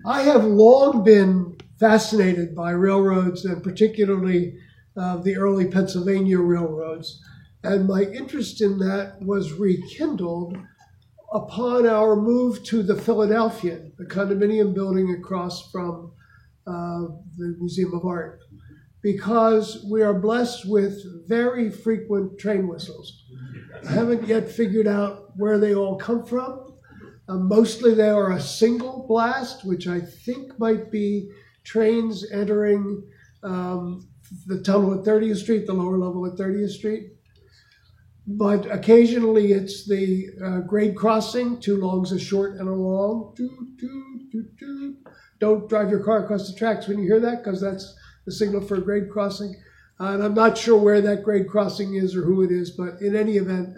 I have long been fascinated by railroads, and particularly the early Pennsylvania railroads. And my interest in that was rekindled upon our move to the Philadelphian, the condominium building across from the Museum of Art, because we are blessed with very frequent train whistles. I haven't yet figured out where they all come from. Mostly they are a single blast, which I think might be trains entering the tunnel at 30th Street, the lower level at 30th Street. But occasionally it's the grade crossing, two longs, a short, and a long. Don't drive your car across the tracks when you hear that, because that's the signal for a grade crossing. And I'm not sure where that grade crossing is or who it is, but in any event,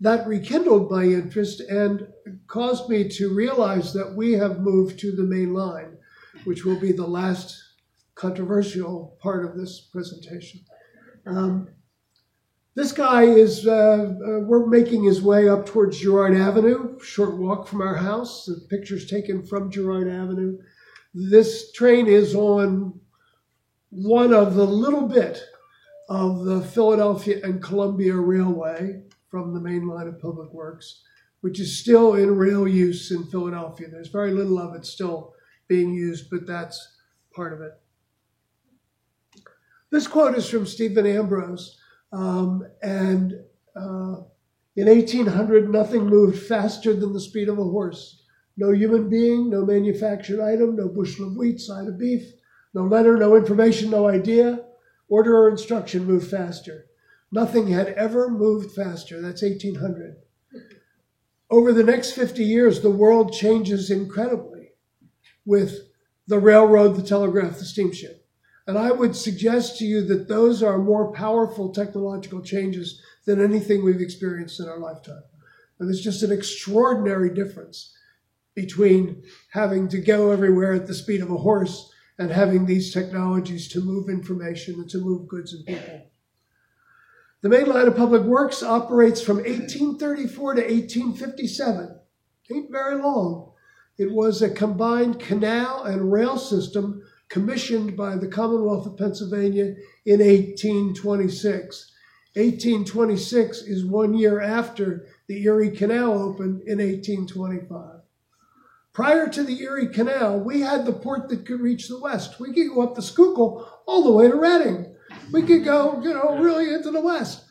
that rekindled my interest and caused me to realize that we have moved to the main line, which will be the last controversial part of this presentation. This guy is, we're making his way up towards Girard Avenue, short walk from our house. The picture's taken from Girard Avenue. This train is on one of the little bit of the Philadelphia and Columbia Railway from the main line of Public Works, which is still in rail use in Philadelphia. There's very little of it still being used, but that's part of it. This quote is from Stephen Ambrose, in 1800, nothing moved faster than the speed of a horse. No human being, no manufactured item, no bushel of wheat, side of beef, no letter, no information, no idea, order or instruction moved faster. Nothing had ever moved faster. That's 1800. Over the next 50 years, the world changes incredibly with the railroad, the telegraph, the steamship. And I would suggest to you that those are more powerful technological changes than anything we've experienced in our lifetime. And there's just an extraordinary difference between having to go everywhere at the speed of a horse and having these technologies to move information and to move goods and people. The main line of Public Works operates from 1834 to 1857. Ain't very long. It was a combined canal and rail system commissioned by the Commonwealth of Pennsylvania in 1826. 1826 is 1 year after the Erie Canal opened in 1825. Prior to the Erie Canal, we had the port that could reach the west. We could go up the Schuylkill all the way to Reading. We could go, really into the west.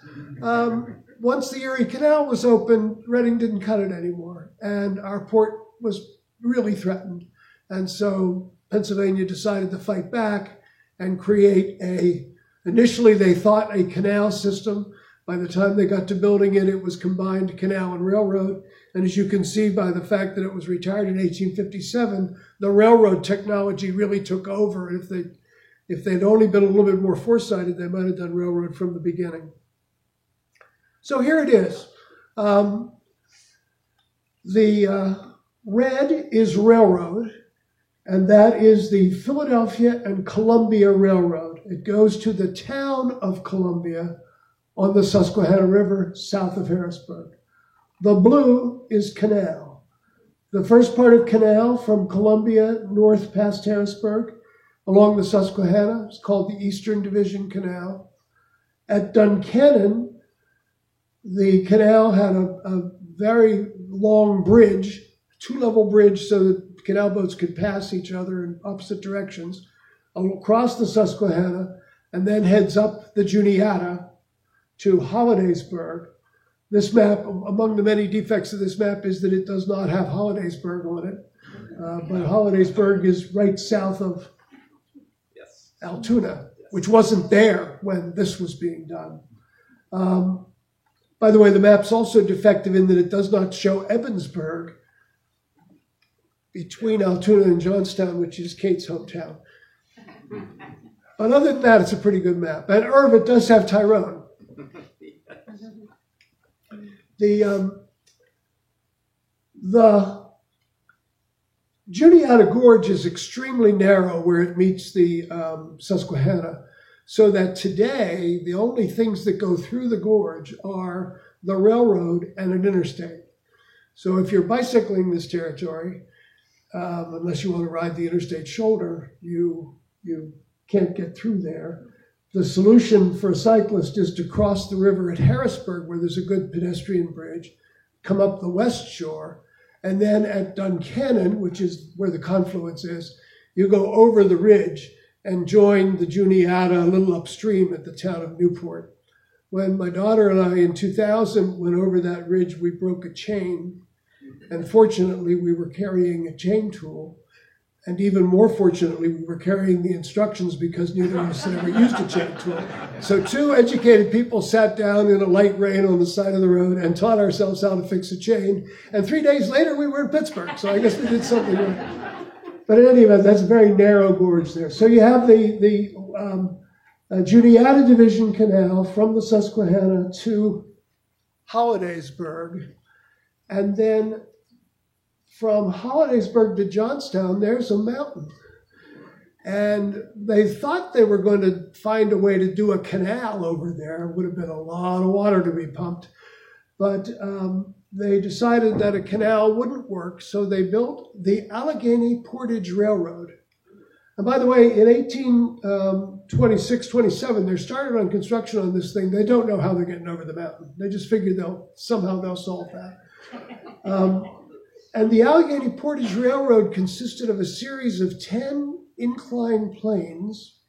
Once the Erie Canal was open, Reading didn't cut it anymore, and our port was really threatened. And so Pennsylvania decided to fight back and create initially they thought a canal system. By the time they got to building it, it was combined canal and railroad. And as you can see by the fact that it was retired in 1857, the railroad technology really took over. If they'd only been a little bit more foresighted, they might have done railroad from the beginning. So here it is. The red is railroad, and that is the Philadelphia and Columbia Railroad. It goes to the town of Columbia on the Susquehanna River, south of Harrisburg. The blue is canal. The first part of canal from Columbia north past Harrisburg along the Susquehanna is called the Eastern Division Canal. At Duncannon, the canal had a very long bridge, two-level bridge, so that canal boats could pass each other in opposite directions across the Susquehanna, and then heads up the Juniata to Hollidaysburg. This map, among the many defects of this map, is that it does not have Hollidaysburg on it, but Hollidaysburg is right south of Altoona, which wasn't there when this was being done. By the way, the map's also defective in that it does not show Ebensburg between Altoona and Johnstown, which is Kate's hometown. But other than that, it's a pretty good map. And Irv, does have Tyrone. The Juniata Gorge is extremely narrow where it meets the Susquehanna, so that today the only things that go through the gorge are the railroad and an interstate. So if you're bicycling this territory, unless you want to ride the interstate shoulder, you can't get through there. The solution for a cyclist is to cross the river at Harrisburg, where there's a good pedestrian bridge, come up the west shore, and then at Duncannon, which is where the confluence is, you go over the ridge and join the Juniata a little upstream at the town of Newport. When my daughter and I in 2000 went over that ridge, we broke a chain. And fortunately, we were carrying a chain tool. And even more fortunately, we were carrying the instructions because neither of us had ever used a chain tool. So two educated people sat down in a light rain on the side of the road and taught ourselves how to fix a chain. And 3 days later, we were in Pittsburgh. So I guess we did something right. But in any event, that's a very narrow gorge there. So you have the Juniata Division Canal from the Susquehanna to Hollidaysburg. And then from Hollidaysburg to Johnstown, there's a mountain. And they thought they were going to find a way to do a canal over there. It would have been a lot of water to be pumped. But they decided that a canal wouldn't work, so they built the Allegheny Portage Railroad. And by the way, in 1826, 27, they started on construction on this thing. They don't know how they're getting over the mountain. They just figured somehow they'll solve that. And the Allegheny Portage Railroad consisted of a series of 10 inclined planes,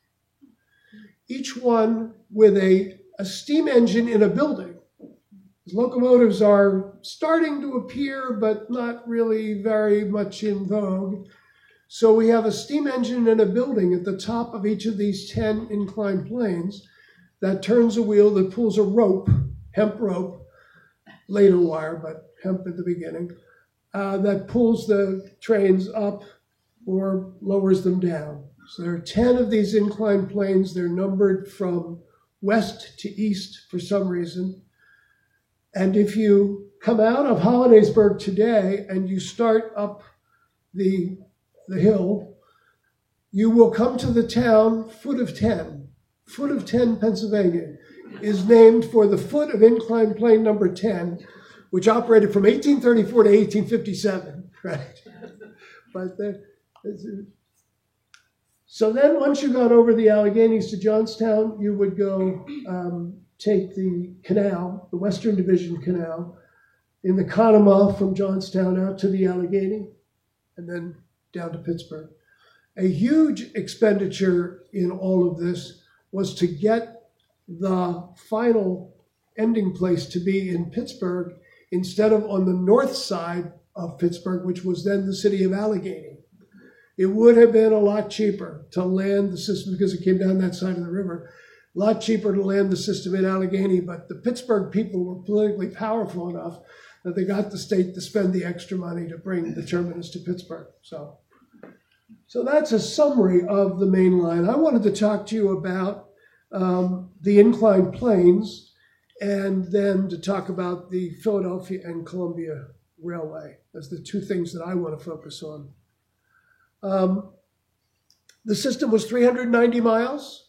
each one with a steam engine in a building. Locomotives are starting to appear, but not really very much in vogue. So we have a steam engine in a building at the top of each of these 10 inclined planes that turns a wheel that pulls a rope, hemp rope, later wire, but hemp at the beginning, that pulls the trains up or lowers them down. So there are 10 of these inclined planes. They're numbered from west to east for some reason. And if you come out of Hollidaysburg today and you start up the hill, you will come to the town Foot of 10. Foot of 10, Pennsylvania, is named for the foot of inclined plane number 10, which operated from 1834 to 1857, right? But so then once you got over the Alleghenies to Johnstown, you would go take the canal, the Western Division Canal, in the Conemaugh from Johnstown out to the Allegheny, and then down to Pittsburgh. A huge expenditure in all of this was to get the final ending place to be in Pittsburgh instead of on the north side of Pittsburgh, which was then the city of Allegheny. It would have been a lot cheaper to land the system because it came down that side of the river. A lot cheaper to land the system in Allegheny, but the Pittsburgh people were politically powerful enough that they got the state to spend the extra money to bring the terminus to Pittsburgh. So that's a summary of the main line. I wanted to talk to you about the inclined planes and then to talk about the Philadelphia and Columbia Railway as the two things that I want to focus on. The system was 390 miles.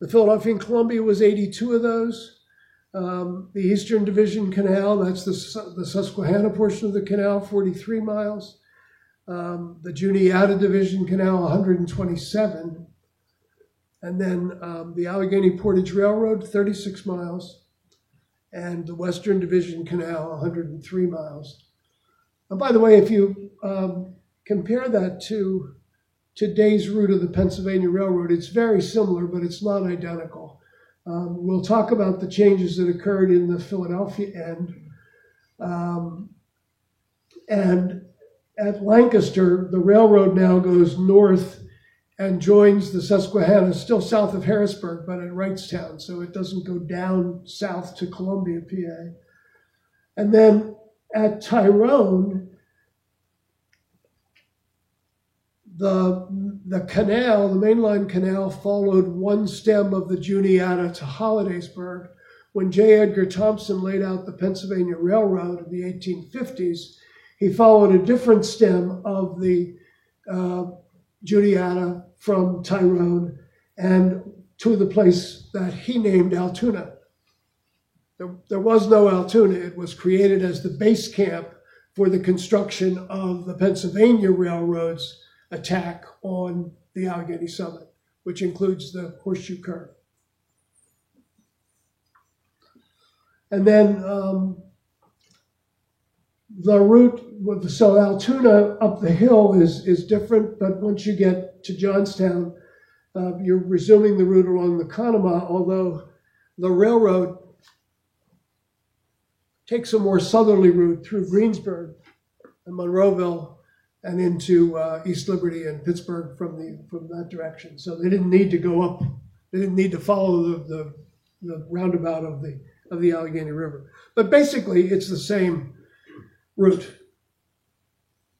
The Philadelphia and Columbia was 82 of those. The Eastern Division Canal, that's the Susquehanna portion of the canal, 43 miles. The Juniata Division Canal, 127. And then the Allegheny Portage Railroad, 36 miles. And the Western Division Canal, 103 miles. And by the way, if you compare that to today's route of the Pennsylvania Railroad, it's very similar, but it's not identical. We'll talk about the changes that occurred in the Philadelphia end. And at Lancaster, the railroad now goes north and joins the Susquehanna, still south of Harrisburg, but at Wrightstown, so it doesn't go down south to Columbia, PA. And then at Tyrone, the canal, the mainline canal, followed one stem of the Juniata to Hollidaysburg. When J. Edgar Thompson laid out the Pennsylvania Railroad in the 1850s, he followed a different stem of the Juniata from Tyrone and to the place that he named Altoona. There was no Altoona. It was created as the base camp for the construction of the Pennsylvania Railroad's attack on the Allegheny Summit, which includes the Horseshoe Curve. And then the route, so Altoona up the hill is different, but once you get to Johnstown, you're resuming the route along the Conemaugh, although the railroad takes a more southerly route through Greensburg and Monroeville and into East Liberty and Pittsburgh from that direction. So they didn't need to go up, they didn't need to follow the roundabout of the Allegheny River. But basically, it's the same route.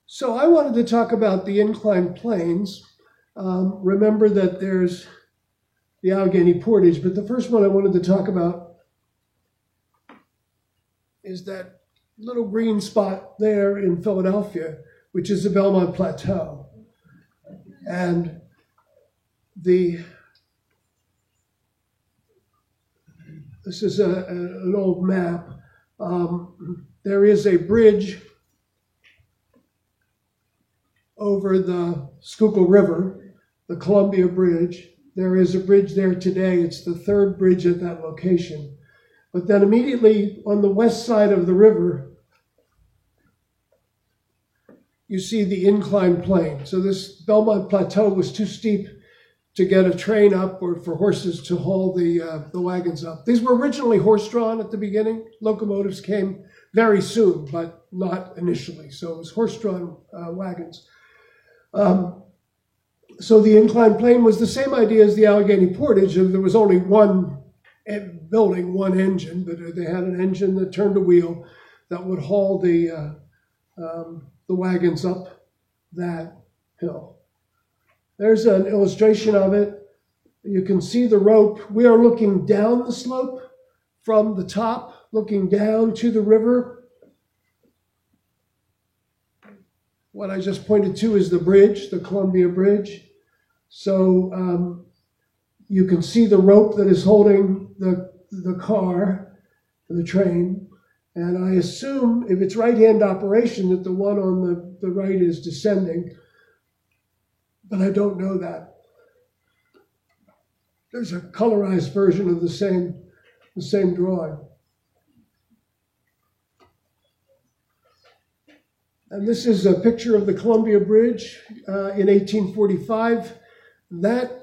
So I wanted to talk about the inclined planes. Remember that there's the Allegheny Portage, but the first one I wanted to talk about is that little green spot there in Philadelphia, which is the Belmont Plateau. And this is an old map. There is a bridge over the Schuylkill River, the Columbia Bridge. There is a bridge there today. It's the third bridge at that location. But then immediately on the west side of the river, you see the inclined plane. So this Belmont Plateau was too steep to get a train up or for horses to haul the wagons up. These were originally horse-drawn at the beginning. Locomotives came very soon, but not initially. So it was horse-drawn wagons. So the inclined plane was the same idea as the Allegheny Portage. There was only one building, one engine, but they had an engine that turned a wheel that would haul the wagons up that hill. There's an illustration of it. You can see the rope. We are looking down the slope from the top, looking down to the river. What I just pointed to is the bridge, the Columbia Bridge. So you can see the rope that is holding the car, the train. And I assume if it's right-hand operation that the one on the right is descending, but I don't know that. There's a colorized version of the same drawing. And this is a picture of the Columbia Bridge in 1845. That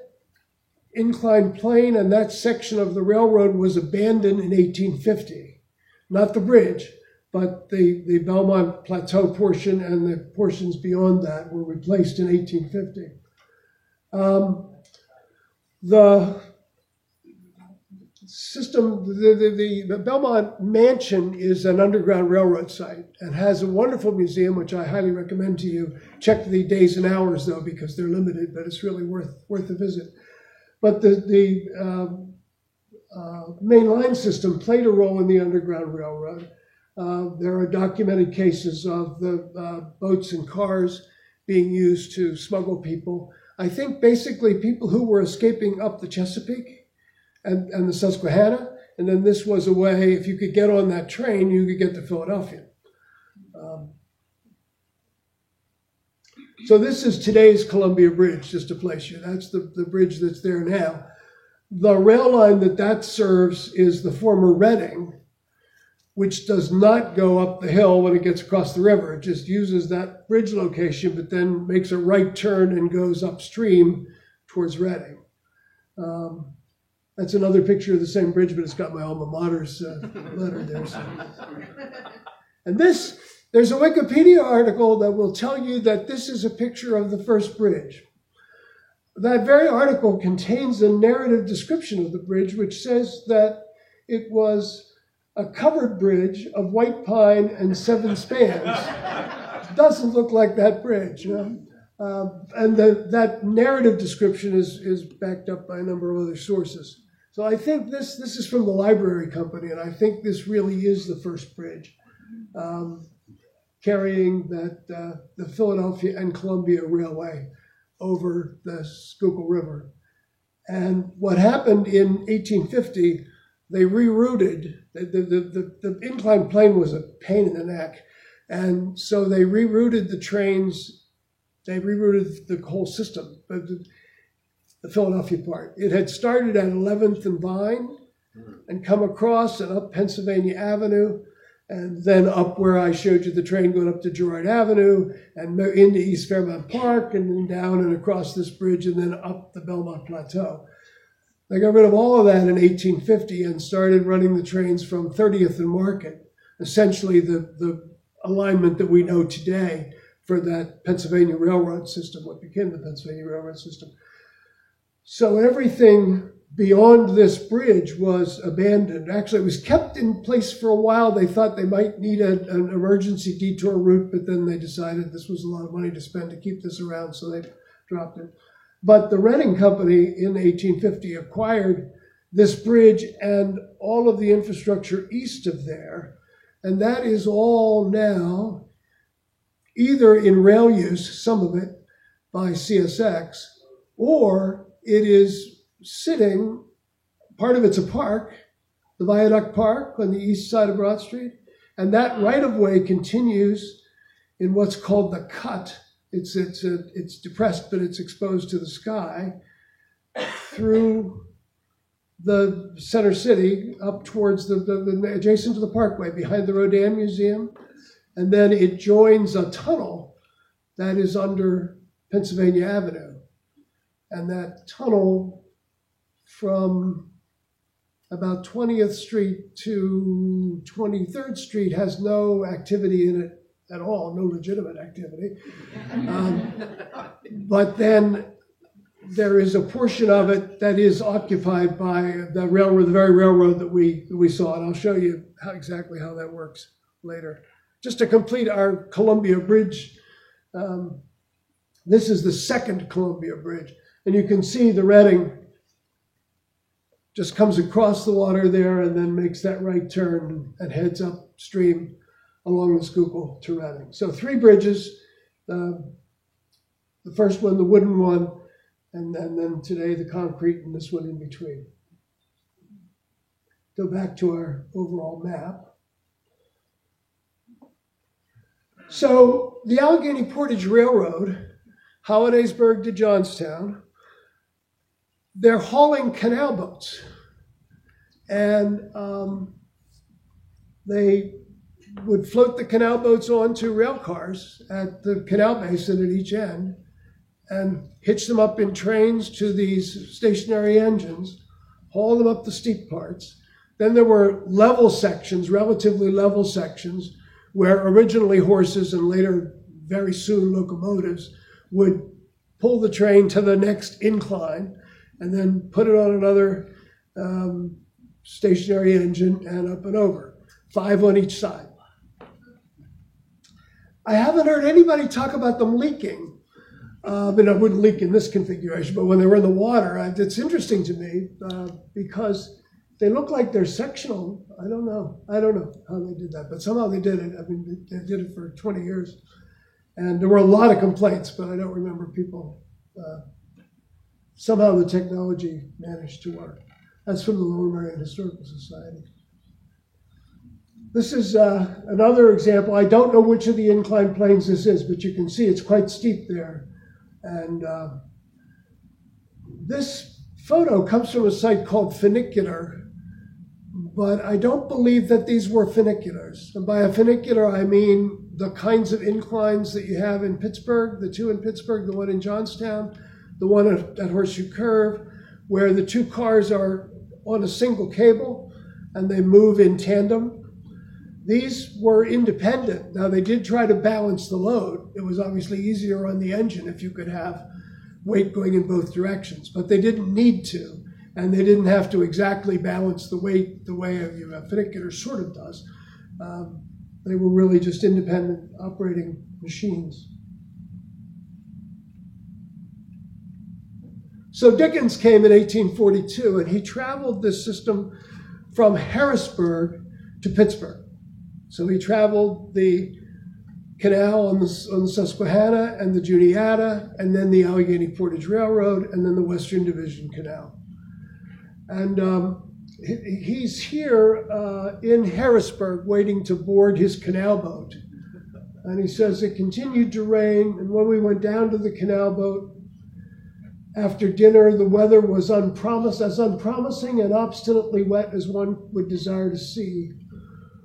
inclined plane and that section of the railroad was abandoned in 1850. Not the bridge, but the Belmont Plateau portion and the portions beyond that were replaced in 1850. The system, the Belmont Mansion is an Underground Railroad site and has a wonderful museum, which I highly recommend to you. Check the days and hours, though, because they're limited, but it's really worth a visit. But the main line system played a role in the Underground Railroad. There are documented cases of the boats and cars being used to smuggle people. I think basically people who were escaping up the Chesapeake and the Susquehanna, and then this was a way, if you could get on that train, you could get to Philadelphia. So this is today's Columbia Bridge, just to place you. That's the bridge that's there now. The rail line that serves is the former Reading, which does not go up the hill when it gets across the river. It just uses that bridge location, but then makes a right turn and goes upstream towards Reading. That's another picture of the same bridge, but it's got my alma mater's letter there. So. And there's a Wikipedia article that will tell you that this is a picture of the first bridge. That very article contains a narrative description of the bridge, which says that it was a covered bridge of white pine and 7 spans. Doesn't look like that bridge. You know? And that narrative description is backed up by a number of other sources. So I think this is from the Library Company, and I think this really is the first bridge, carrying the Philadelphia and Columbia Railway over the Schuylkill River. And what happened in 1850, they rerouted. The inclined plane was a pain in the neck. And so they rerouted the trains, they rerouted the whole system, but the Philadelphia part. It had started at 11th and Vine and come across and up Pennsylvania Avenue, and then up where I showed you the train going up to Girard Avenue and into East Fairmount Park and then down and across this bridge and then up the Belmont Plateau. They got rid of all of that in 1850 and started running the trains from 30th and Market, essentially the alignment that we know today for that Pennsylvania Railroad system, what became the Pennsylvania Railroad system. So everything beyond this bridge was abandoned. Actually, it was kept in place for a while. They thought they might need an emergency detour route, but then they decided this was a lot of money to spend to keep this around, so they dropped it. But the Reading Company in 1850 acquired this bridge and all of the infrastructure east of there, and that is all now either in rail use, some of it, by CSX, or it is sitting, part of it's a park, the Viaduct Park on the east side of Broad Street, and that right-of-way continues in what's called the Cut. It's depressed, but it's exposed to the sky, through the center city, up towards the adjacent to the Parkway, behind the Rodin Museum, and then it joins a tunnel that is under Pennsylvania Avenue. And that tunnel from about 20th Street to 23rd Street has no activity in it at all, no legitimate activity. But then there is a portion of it that is occupied by the railroad, the very railroad that we saw, and I'll show you exactly how that works later. Just to complete our Columbia Bridge, this is the second Columbia Bridge, and you can see the Reading just comes across the water there and then makes that right turn and heads upstream along the Schuylkill to Reading. So 3 bridges, the first one, the wooden one, and then today the concrete and this one in between. Go back to our overall map. So the Allegheny Portage Railroad, Hollidaysburg to Johnstown, they're hauling canal boats. And they would float the canal boats onto rail cars at the canal basin at each end and hitch them up in trains to these stationary engines, haul them up the steep parts. Then there were level sections, relatively level sections, where originally horses and later, very soon, locomotives would pull the train to the next incline and then put it on another stationary engine and up and over, 5 on each side. I haven't heard anybody talk about them leaking. But it wouldn't leak in this configuration, but when they were in the water, it's interesting to me because they look like they're sectional. I don't know how they did that, but somehow they did it. I mean, they did it for 20 years. And there were a lot of complaints, but I don't remember people. Somehow the technology managed to work. That's from the Lower Merion Historical Society. This is another example. I don't know which of the inclined planes this is, but you can see it's quite steep there. And this photo comes from a site called Funicular, but I don't believe that these were funiculars. And by a funicular, I mean the kinds of inclines that you have in Pittsburgh, the 2 in Pittsburgh, the one in Johnstown, the one at Horseshoe Curve, where the 2 cars are on a single cable and they move in tandem. These were independent. Now, they did try to balance the load. It was obviously easier on the engine if you could have weight going in both directions, but they didn't need to, and they didn't have to exactly balance the weight the way a funicular sort of does. They were really just independent operating machines. So Dickens came in 1842, and he traveled this system from Harrisburg to Pittsburgh. So he traveled the canal on the Susquehanna and the Juniata, and then the Allegheny Portage Railroad, and then the Western Division Canal. And he's here in Harrisburg waiting to board his canal boat And he says it continued to rain, and when we went down to the canal boat after dinner, the weather was as unpromising and obstinately wet as one would desire to see.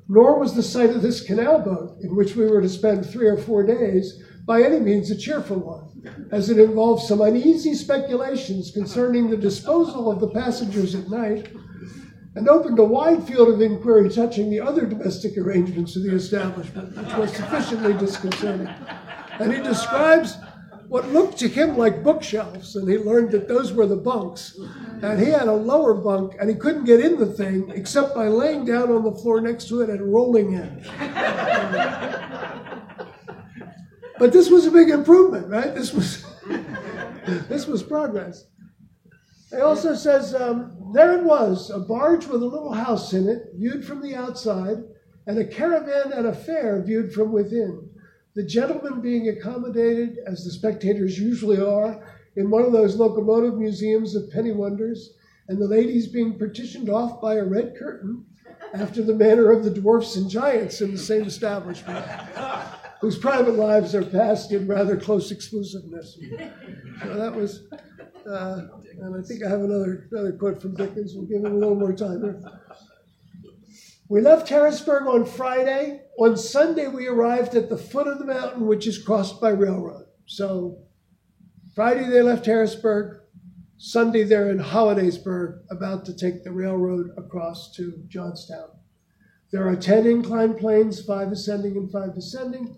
Nor was the sight of this canal boat, in which we were to spend 3 or 4 days, by any means a cheerful one, as it involved some uneasy speculations concerning the disposal of the passengers at night, and opened a wide field of inquiry touching the other domestic arrangements of the establishment, which was sufficiently disconcerting. And he describes what looked to him like bookshelves, and he learned that those were the bunks. And he had a lower bunk, and he couldn't get in the thing except by laying down on the floor next to it and rolling in. But this was a big improvement, right? This was progress. He also says, there it was, a barge with a little house in it, viewed from the outside, and a caravan at a fair viewed from within. The gentlemen being accommodated, as the spectators usually are, in one of those locomotive museums of penny wonders, and the ladies being partitioned off by a red curtain, after the manner of the dwarfs and giants in the same establishment, whose private lives are passed in rather close exclusiveness. So that was, and I think I have another quote from Dickens. We'll give him a little more time here. We left Harrisburg on Friday. On Sunday, we arrived at the foot of the mountain, which is crossed by railroad. So Friday, they left Harrisburg. Sunday, they're in Hollidaysburg, about to take the railroad across to Johnstown. There are 10 inclined planes, 5 ascending and 5 descending.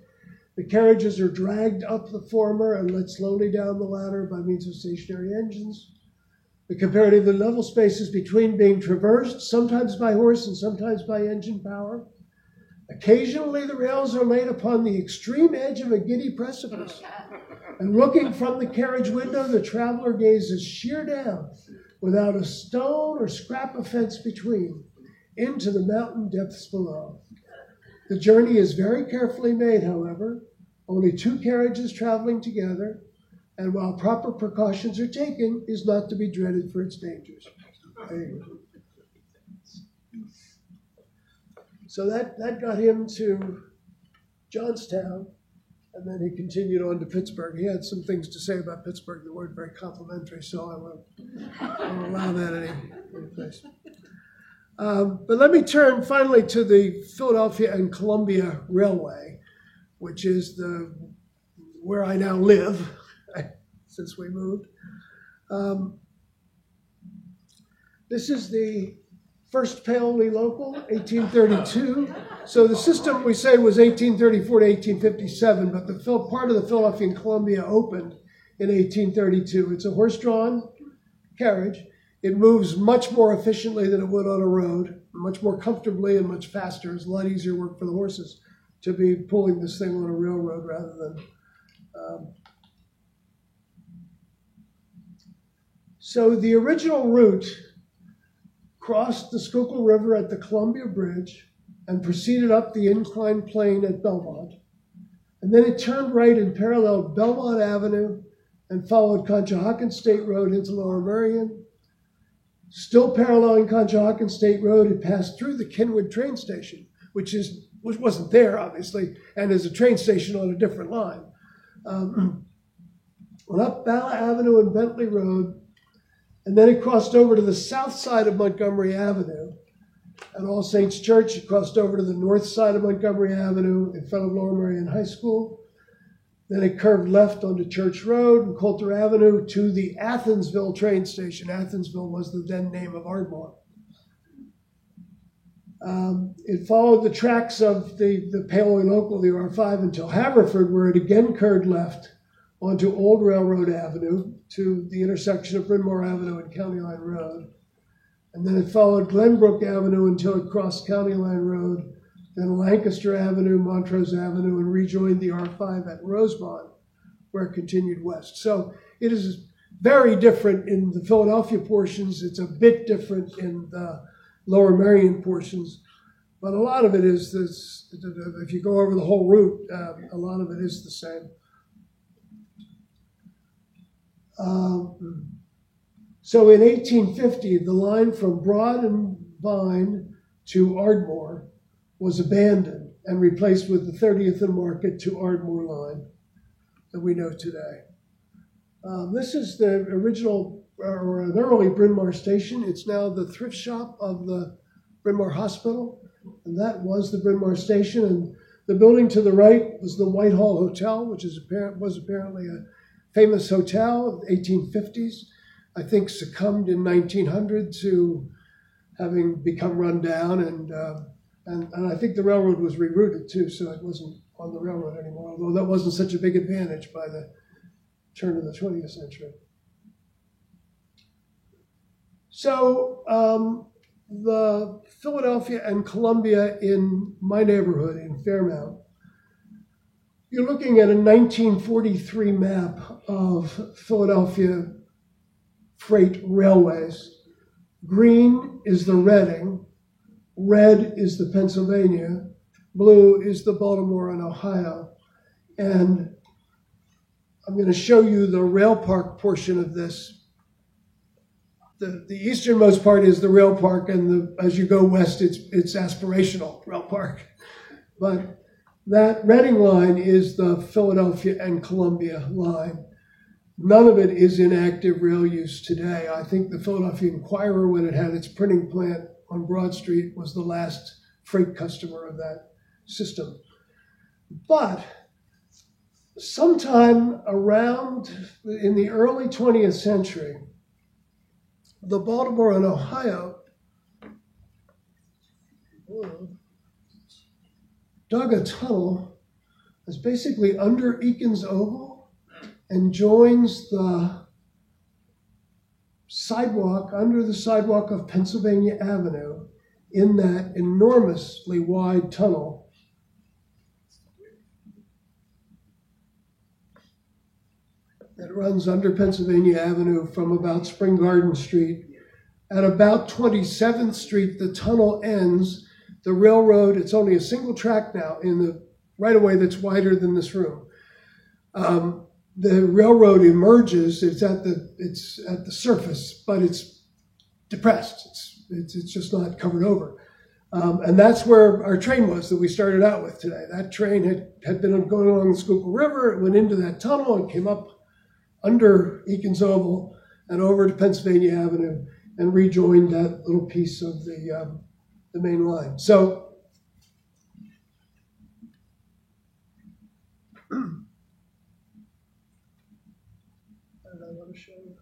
The carriages are dragged up the former and let slowly down the latter by means of stationary engines. The comparatively level spaces between being traversed, sometimes by horse and sometimes by engine power. Occasionally, the rails are laid upon the extreme edge of a giddy precipice. And looking from the carriage window, the traveler gazes sheer down, without a stone or scrap of fence between, into the mountain depths below. The journey is very carefully made, however, only 2 carriages traveling together, and while proper precautions are taken, is not to be dreaded for its dangers. So that got him to Johnstown, and then he continued on to Pittsburgh. He had some things to say about Pittsburgh that weren't very complimentary, so I won't allow that any place. But let me turn finally to the Philadelphia and Columbia Railway, which is where I now live since we moved. This is the first Paoli local, 1832. So the system we say was 1834 to 1857, but the part of the Philadelphia and Columbia opened in 1832. It's a horse-drawn carriage. It moves much more efficiently than it would on a road, much more comfortably and much faster. It's a lot easier work for the horses to be pulling this thing on a railroad rather than... So the original route crossed the Schuylkill River at the Columbia Bridge and proceeded up the inclined plane at Belmont. And then it turned right and paralleled Belmont Avenue and followed Conshohocken State Road into Lower Merion. Still paralleling Conshohocken State Road, it passed through the Kenwood train station, which wasn't there, obviously, and is a train station on a different line. Went up Bala Avenue and Bentley Road, and then it crossed over to the south side of Montgomery Avenue. At All Saints Church, it crossed over to the north side of Montgomery Avenue in front of Lower Merion High School. Then it curved left onto Church Road and Coulter Avenue to the Athensville train station. Athensville was the then name of Ardmore. It followed the tracks of the Paoli local, the R5, until Haverford, where it again curved left onto Old Railroad Avenue to the intersection of Bryn Mawr Avenue and County Line Road. And then it followed Glenbrook Avenue until it crossed County Line Road, then Lancaster Avenue, Montrose Avenue, and rejoined the R5 at Rosemont, where it continued west. So it is very different in the Philadelphia portions. It's a bit different in the Lower Merion portions. But a lot of it is this, if you go over the whole route, a lot of it is the same. So in 1850, the line from Broad and Vine to Ardmore was abandoned, and replaced with the 30th and Market to Ardmore line that we know today. This is the original, or an early Bryn Mawr station. It's now the thrift shop of the Bryn Mawr Hospital, and that was the Bryn Mawr station. And the building to the right was the Whitehall Hotel, which was apparently a famous hotel of the 1850s. I think succumbed in 1900 to having become run down, and I think the railroad was rerouted too, so it wasn't on the railroad anymore, although that wasn't such a big advantage by the turn of the 20th century. So the Philadelphia and Columbia in my neighborhood in Fairmount, you're looking at a 1943 map of Philadelphia freight railways. Green is the Reading, red is the Pennsylvania, blue is the Baltimore and Ohio. And I'm going to show you the rail park portion of this. The easternmost part is the rail park, and as you go west, it's aspirational rail park. But that Reading line is the Philadelphia and Columbia line. None of it is in active rail use today. I think the Philadelphia Inquirer, when it had its printing plant on Broad Street, was the last freight customer of that system. But sometime around in the early 20th century, the Baltimore and Ohio dug a tunnel that's basically under Eakins Oval and joins the sidewalk, under the sidewalk of Pennsylvania Avenue, in that enormously wide tunnel. That runs under Pennsylvania Avenue from about Spring Garden Street. At about 27th Street, the tunnel ends. The railroad, it's only a single track now in the right-of-way that's wider than this room. The railroad emerges. It's at the surface, but it's depressed. It's just not covered over. And that's where our train was that we started out with today. That train had been going along the Schuylkill River. It went into that tunnel and came up under Eakins Oval and over to Pennsylvania Avenue and rejoined that little piece of the main line. So and I want to show you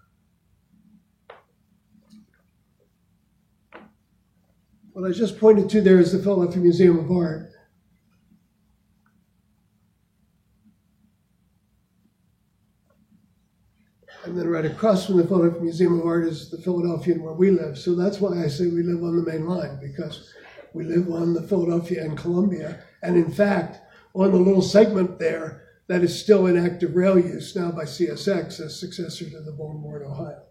what I just pointed to there is the Philadelphia Museum of Art. And then right across from the Philadelphia Museum of Art is the Philadelphian where we live. So that's why I say we live on the main line, because we live on the Philadelphia and Columbia. And in fact, on the little segment there, that is still in active rail use now by CSX, a successor to the Baltimore and Ohio.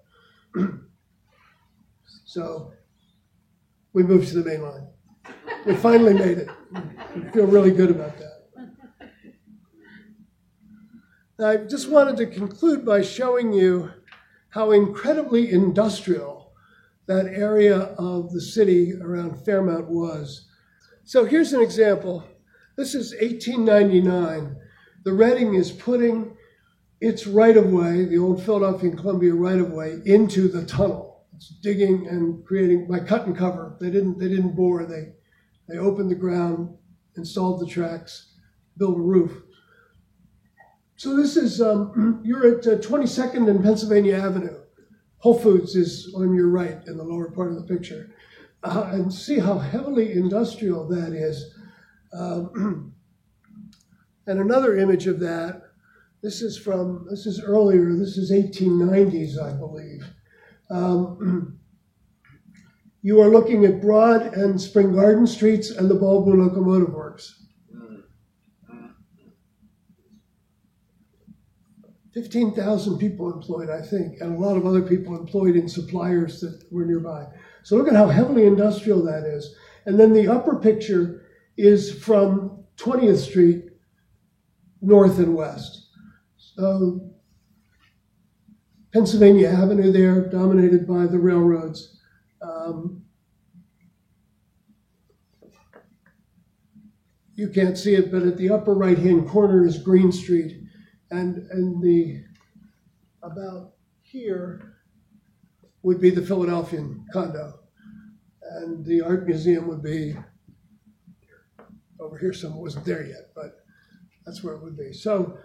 So we moved to the main line. We finally made it. We feel really good about that. I just wanted to conclude by showing you how incredibly industrial that area of the city around Fairmount was. So here's an example. This is 1899. The Reading is putting its right-of-way, the old Philadelphia and Columbia right-of-way, into the tunnel. It's digging and creating by cut and cover. They didn't bore. They opened the ground, installed the tracks, built a roof. So this is, you're at 22nd and Pennsylvania Avenue. Whole Foods is on your right in the lower part of the picture. And see how heavily industrial that is. And another image of that, this is earlier, this is 1890s, I believe. You are looking at Broad and Spring Garden Streets and the Baldwin Locomotive Works. 15,000 people employed, I think, and a lot of other people employed in suppliers that were nearby. So look at how heavily industrial that is. And then the upper picture is from 20th Street, north and west. So Pennsylvania Avenue there, dominated by the railroads. you can't see it, but at the upper right-hand corner is Green Street, and about here would be the Philadelphian condo, and the art museum would be over here somewhere. Wasn't there yet, but that's where it would be. So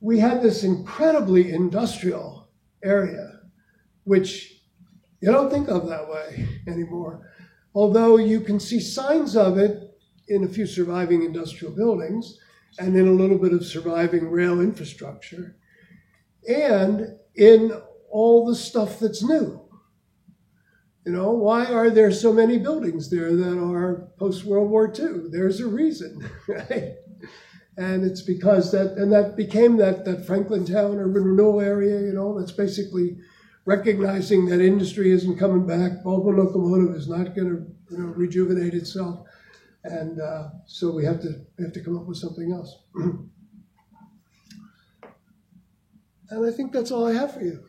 we had this incredibly industrial area, which you don't think of that way anymore, although you can see signs of it in a few surviving industrial buildings and in a little bit of surviving rail infrastructure and in all the stuff that's new. You know, why are there so many buildings there that are post-World War II? There's a reason, right? And it's because that became that Franklin Town urban renewal area, you know, that's basically recognizing that industry isn't coming back. Baldwin Locomotive is not going to, you know, rejuvenate itself. And so we have to come up with something else. And I think that's all I have for you.